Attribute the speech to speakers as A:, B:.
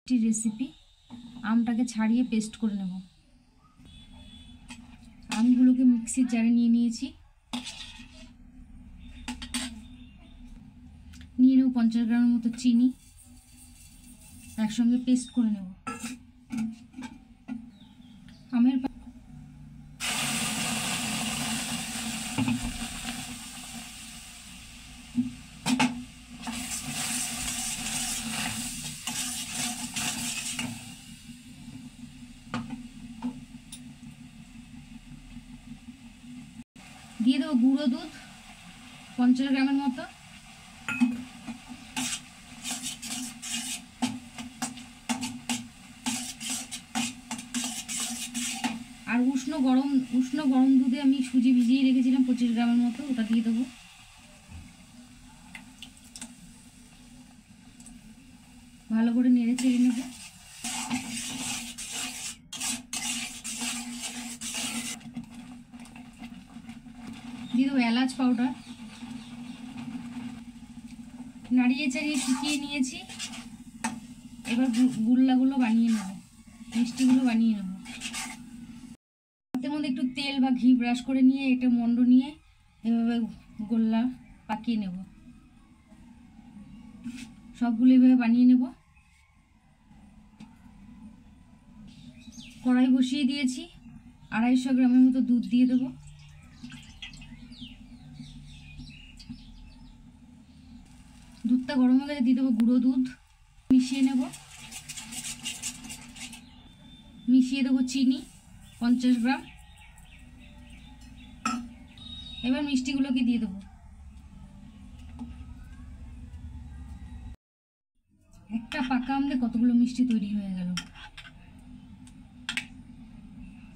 A: Recipe. আমটাকে ছাড়িয়ে paste করে নেব। আমগুলোকে মিক্সির জারে নিয়ে নিয়েছি। নিয়ে নেব 50 গ্রামের মতো চিনি, একসঙ্গে পেস্ট করে নেব। আমের দিয়ে দেবো গুঁড়ো দুধ 50 গ্রামের মতো। আর উষ্ণ গরম দুধে আমি সুজি ভিজিয়ে রেখেছিলাম 25 গ্রামের মতো, ওটা দিয়ে দেবো। ভালো করে নেড়ে চেড়ে নেব। দিয়ে দেবো এলাচ পাউডার। নাড়িয়ে চাড়িয়ে শুকিয়ে নিয়েছি। এবার গুল্লাগুলো বানিয়ে নেব, মিষ্টিগুলো বানিয়ে নেব। হাতের মধ্যে একটু তেল বা ঘি ব্রাশ করে নিয়ে এটা মন্ড নিয়ে এভাবে গোল্লা পাকিয়ে নেব। সবগুলো এভাবে বানিয়ে নেব। কড়াই বসিয়ে দিয়েছি, 250 গ্রামের মতো দুধ দিয়ে দেবো। দুধটা গরম হয়ে গেলে দিয়ে দেবো গুঁড়ো দুধ, মিশিয়ে নেব। মিশিয়ে দেবো চিনি 50 গ্রাম। এবার মিষ্টিগুলোকে দিয়ে দেবো। একটা পাকা আমলে কতগুলো মিষ্টি তৈরি হয়ে গেল।